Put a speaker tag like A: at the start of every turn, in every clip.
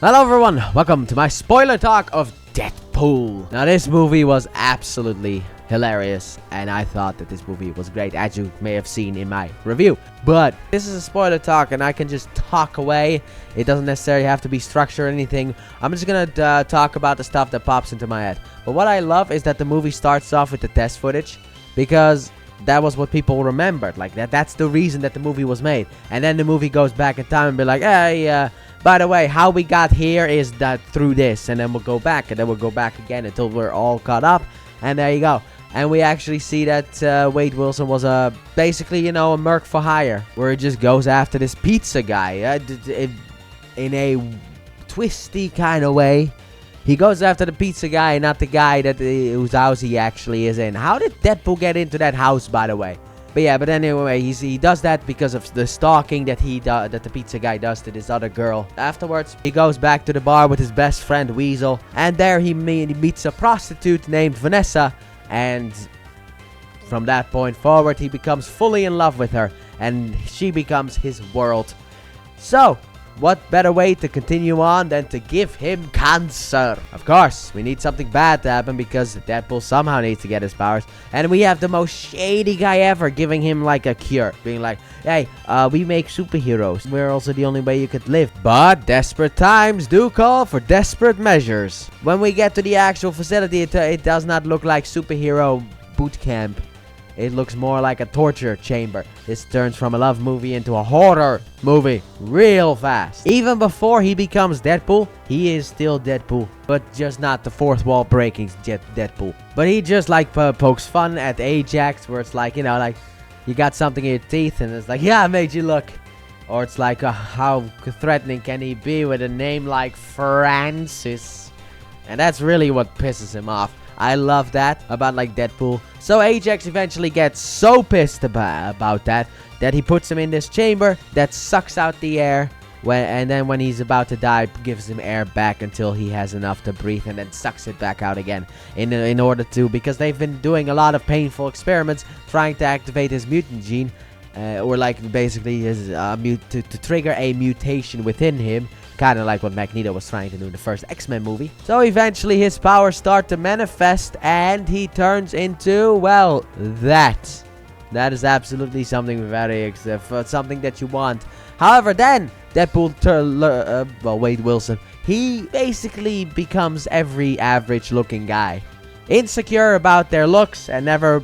A: Hello everyone, welcome to my spoiler talk of Deadpool. Now this movie was absolutely hilarious and I thought that this movie was great, as you may have seen in my review. But this is a spoiler talk and I can just talk away. It doesn't necessarily have to be structured or anything. I'm just gonna talk about the stuff that pops into my head. But what I love is that the movie starts off with the test footage, because that was what people remembered. Like that's the reason that the movie was made. And then the movie goes back in time and be like, hey, by the way, how we got here is that through this, and then we'll go back, and then we'll go back again until we're all caught up, and there you go. And we actually see that Wade Wilson was basically, a merc for hire, where he just goes after this pizza guy in a twisty kind of way. He goes after the pizza guy, not the guy whose house he actually is in. How did Deadpool get into that house, by the way? But anyway, he does that because of the stalking that that the pizza guy does to this other girl. Afterwards, he goes back to the bar with his best friend Weasel, and there he meets a prostitute named Vanessa, and from that point forward, he becomes fully in love with her, and she becomes his world. So, what better way to continue on than to give him cancer? Of course, we need something bad to happen because Deadpool somehow needs to get his powers. And we have the most shady guy ever giving him like a cure. Being like, hey, we make superheroes. We're also the only way you could live. But desperate times do call for desperate measures. When we get to the actual facility, it does not look like superhero boot camp. It looks more like a torture chamber. This turns from a love movie into a horror movie real fast. Even before he becomes Deadpool, he is still Deadpool, but just not the fourth wall breaking Deadpool. But he just pokes fun at Ajax, where it's like, like you got something in your teeth and it's like, yeah, I made you look. Or it's like, how threatening can he be with a name like Francis? And that's really what pisses him off. I love that about Deadpool. So Ajax eventually gets so pissed about that he puts him in this chamber that sucks out the air, and then when he's about to die, gives him air back until he has enough to breathe, and then sucks it back out again in order to, because they've been doing a lot of painful experiments trying to activate his mutant gene, or basically his to trigger a mutation within him. Kind of like what Magneto was trying to do in the first X-Men movie. So eventually his powers start to manifest and he turns into, well, that. That is absolutely something very something that you want. However, then Deadpool, Wade Wilson, he basically becomes every average looking guy. Insecure about their looks and never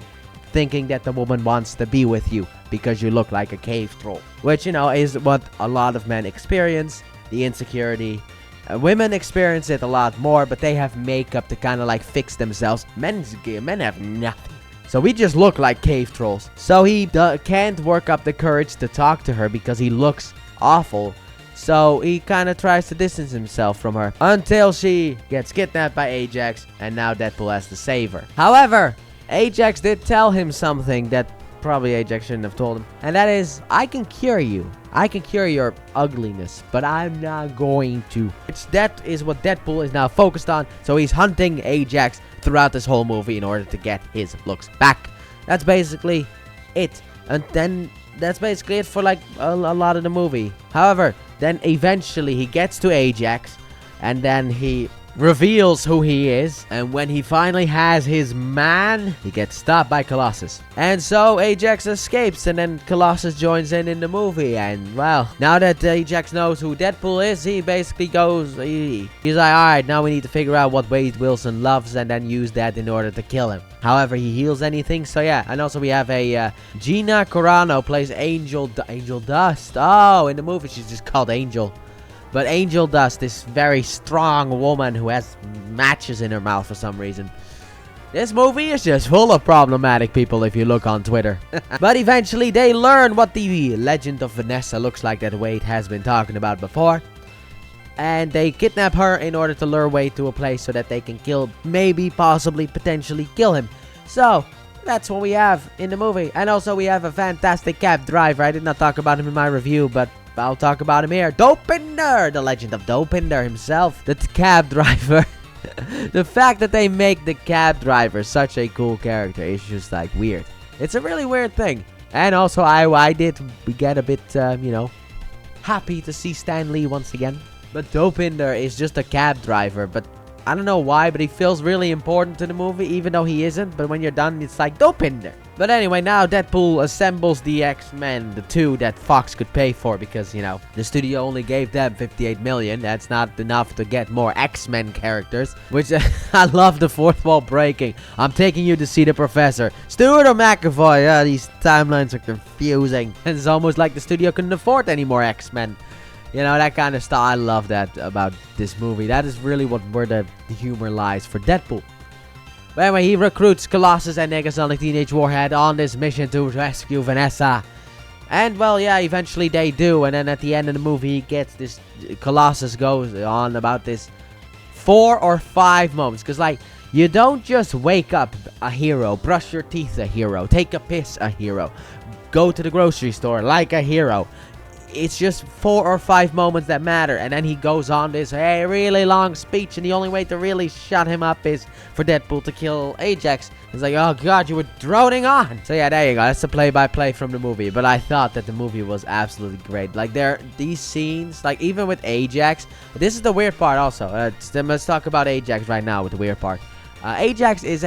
A: thinking that the woman wants to be with you because you look like a cave troll. Which, is what a lot of men experience. The insecurity. Women experience it a lot more, but they have makeup to kind of fix themselves. Men have nothing. So we just look like cave trolls. So he can't work up the courage to talk to her because he looks awful. So he kind of tries to distance himself from her until she gets kidnapped by Ajax, and now Deadpool has to save her. However, Ajax did tell him something that probably Ajax shouldn't have told him, and that is, I can cure you. I can cure your ugliness, but I'm not going to. That is what Deadpool is now focused on, so he's hunting Ajax throughout this whole movie in order to get his looks back. That's basically it. And then that's basically it for a lot of the movie. However, then eventually he gets to Ajax, and then he reveals who he is, and when he finally has his man, he gets stopped by Colossus. And so Ajax escapes, and then Colossus joins in the movie, and well, now that Ajax knows who Deadpool is, he basically goes, he's like, alright, now we need to figure out what Wade Wilson loves and then use that in order to kill him. However, he heals anything, so yeah. And also we have a Gina Carano plays Angel Dust. Oh, in the movie she's just called Angel. But Angel Dust, this very strong woman who has matches in her mouth for some reason. This movie is just full of problematic people if you look on Twitter. But eventually they learn what the legend of Vanessa looks like that Wade has been talking about before. And they kidnap her in order to lure Wade to a place so that they can maybe, possibly, potentially kill him. So, that's what we have in the movie. And also we have a fantastic cab driver. I did not talk about him in my review, but I'll talk about him here. Dopinder, the legend of Dopinder himself, the cab driver. The fact that they make the cab driver such a cool character is just weird. It's a really weird thing. And also we get a bit, happy to see Stan Lee once again. But Dopinder is just a cab driver, but I don't know why, but he feels really important to the movie, even though he isn't. But when you're done, it's like Dopinder. But anyway, now Deadpool assembles the X-Men, the two that Fox could pay for, because, you know, the studio only gave them 58 million. That's not enough to get more X-Men characters, which I love the fourth wall breaking. I'm taking you to see the professor. Stewart or McAvoy? Yeah, these timelines are confusing. It's almost like the studio couldn't afford any more X-Men. You know, that kind of stuff. I love that about this movie. That is really where the humor lies for Deadpool. But anyway, he recruits Colossus and Negasonic Teenage Warhead on this mission to rescue Vanessa. And, well, yeah, eventually they do. And then at the end of the movie, he gets this... Colossus goes on about this 4 or 5 moments. Because, like, you don't just wake up a hero, brush your teeth a hero, take a piss a hero, go to the grocery store like a hero. It's just 4 or 5 moments that matter. And then he goes on this really long speech, and the only way to really shut him up is for Deadpool to kill Ajax. It's like, oh god, you were droning on. So yeah, there you go. That's the play-by-play from the movie. But I thought that the movie was absolutely great. Like, these scenes, like, even with Ajax, this is the weird part also. Let's talk about Ajax right now with the weird part. Ajax is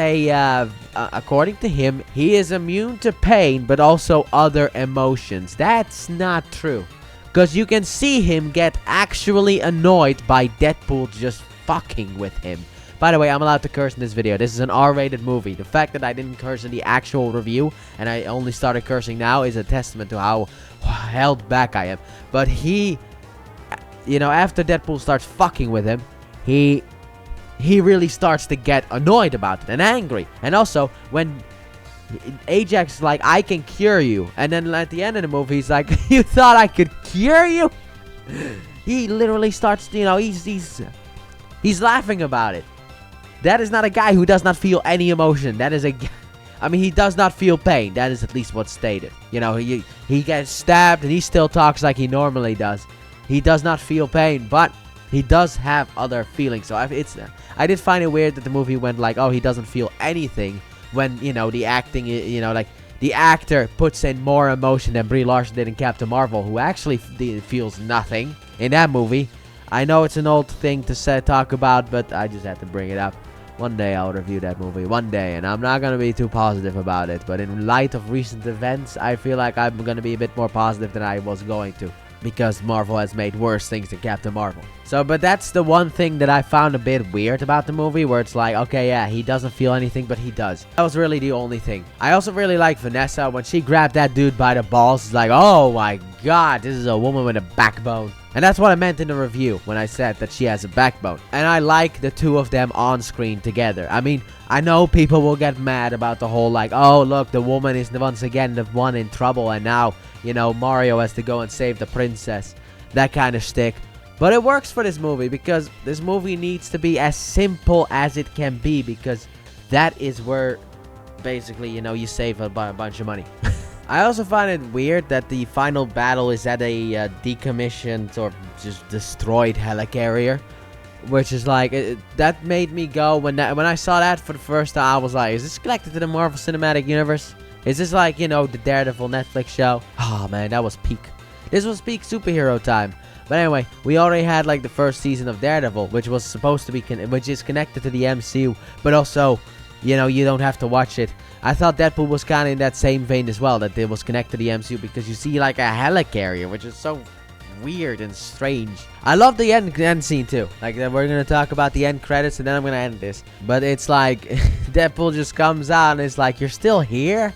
A: according to him, he is immune to pain, but also other emotions. That's not true. Because you can see him get actually annoyed by Deadpool just fucking with him. By the way, I'm allowed to curse in this video. This is an R-rated movie. The fact that I didn't curse in the actual review, and I only started cursing now, is a testament to how held back I am. But he, you know, after Deadpool starts fucking with him, he really starts to get annoyed about it and angry. And also, when Ajax is like, I can cure you, and then at the end of the movie, he's like, you thought I could cure you? He literally starts, you know, he's laughing about it. That is not a guy who does not feel any emotion. That is I mean, he does not feel pain. That is at least what's stated. You know, he gets stabbed, and he still talks like he normally does. He does not feel pain, but he does have other feelings. So I did find it weird that the movie went like, oh, he doesn't feel anything, when, you know, the acting, you know, like, the actor puts in more emotion than Brie Larson did in Captain Marvel, who actually feels nothing in that movie. I know it's an old thing to talk about, but I just had to bring it up. One day I'll review that movie. One day, and I'm not going to be too positive about it. But in light of recent events, I feel like I'm going to be a bit more positive than I was going to, because Marvel has made worse things than Captain Marvel. So, but that's the one thing that I found a bit weird about the movie, where it's like, okay, yeah, he doesn't feel anything, but he does. That was really the only thing. I also really like Vanessa. When she grabbed that dude by the balls, it's like, oh my god, this is a woman with a backbone. And that's what I meant in the review when I said that she has a backbone. And I like the two of them on screen together. I mean, I know people will get mad about the whole, like, oh, look, the woman is once again the one in trouble, and now, you know, Mario has to go and save the princess. That kind of shtick. But it works for this movie, because this movie needs to be as simple as it can be, because that is where, basically, you know, you save a bunch of money. I also find it weird that the final battle is at a decommissioned or just destroyed helicarrier, which is like, that made me go, when I saw that for the first time, I was like, is this connected to the Marvel Cinematic Universe? Is this like, you know, the Daredevil Netflix show? Oh man, that was peak. This was peak superhero time. But anyway, we already had like the first season of Daredevil, which was supposed to be, which is connected to the MCU, but also, you know, you don't have to watch it. I thought Deadpool was kind of in that same vein as well, that it was connected to the MCU, because you see like a helicarrier, which is so weird and strange. I love the end scene too. Like, we're going to talk about the end credits, and then I'm going to end this. But it's like, Deadpool just comes out, and it's like, you're still here?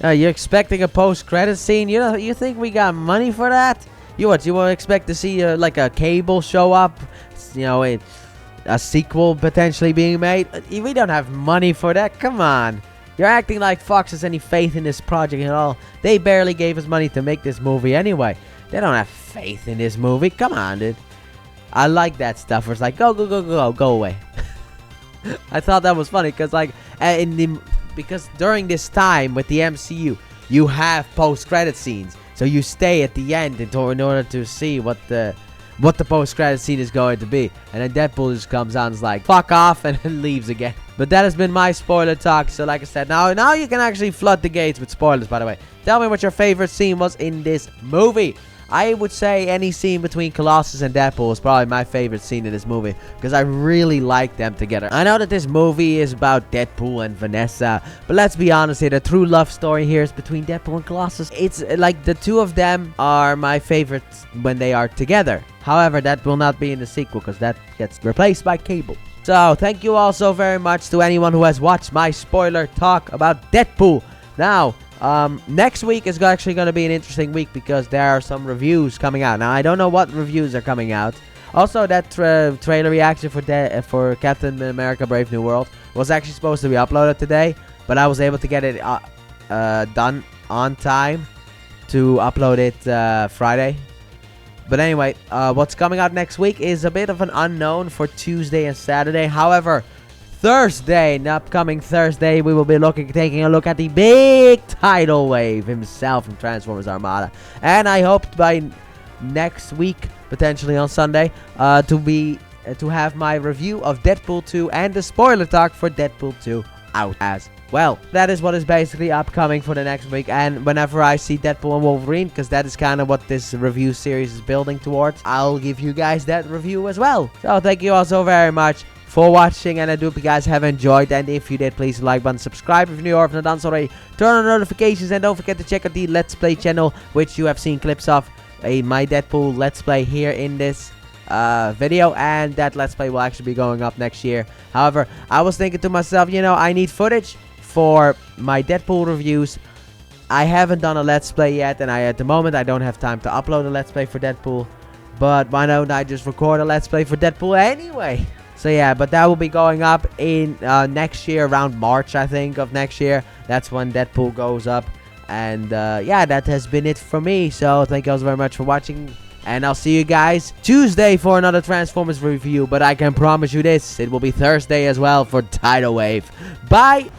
A: You're expecting a post-credit scene? You think we got money for that? You won't expect to see like a Cable show up? You know, a sequel potentially being made? We don't have money for that. Come on. You're acting like Fox has any faith in this project at all. They barely gave us money to make this movie anyway. They don't have faith in this movie. Come on, dude. I like that stuff where it's like, go away. I thought that was funny, because like, because during this time with the MCU, you have post-credit scenes. So you stay at the end in order to see what the post-credit scene is going to be. And then Deadpool just comes out and is like, fuck off, and then leaves again. But that has been my spoiler talk. So like I said, now you can actually flood the gates with spoilers, by the way. Tell me what your favorite scene was in this movie. I would say any scene between Colossus and Deadpool is probably my favorite scene in this movie, because I really like them together. I know that this movie is about Deadpool and Vanessa, but let's be honest here, the true love story here is between Deadpool and Colossus. It's like the two of them are my favorites when they are together. However, that will not be in the sequel, because that gets replaced by Cable. So, thank you all so very much to anyone who has watched my spoiler talk about Deadpool. Now, next week is actually going to be an interesting week, because there are some reviews coming out. Now, I don't know what reviews are coming out. Also, that trailer reaction for Captain America Brave New World was actually supposed to be uploaded today, but I was able to get it done on time to upload it Friday. But anyway, what's coming out next week is a bit of an unknown for Tuesday and Saturday. However, Thursday, an upcoming Thursday, we will be taking a look at the big tidal wave himself from Transformers Armada. And I hope by next week, potentially on Sunday, to have my review of Deadpool 2 and the spoiler talk for Deadpool 2 out as well. That is what is basically upcoming for the next week, and whenever I see Deadpool and Wolverine, because that is kind of what this review series is building towards, I'll give you guys that review as well. So thank you all so very much for watching, and I do hope you guys have enjoyed. And if you did, please like button, subscribe if you're new or if not done so already, turn on notifications, and don't forget to check out the Let's Play channel, which you have seen clips of my Deadpool Let's Play here in this video, and that Let's Play will actually be going up next year. However, I was thinking to myself, you know, I need footage for my Deadpool reviews. I haven't done a Let's Play yet, and at the moment I don't have time to upload a Let's Play for Deadpool, but why don't I just record a Let's Play for Deadpool anyway? So yeah, but that will be going up in next year, around March I think of next year. That's when Deadpool goes up. And yeah, that has been it for me. So thank you all very much for watching, and I'll see you guys Tuesday for another Transformers review. But I can promise you this, it will be Thursday as well for Tidal Wave. Bye!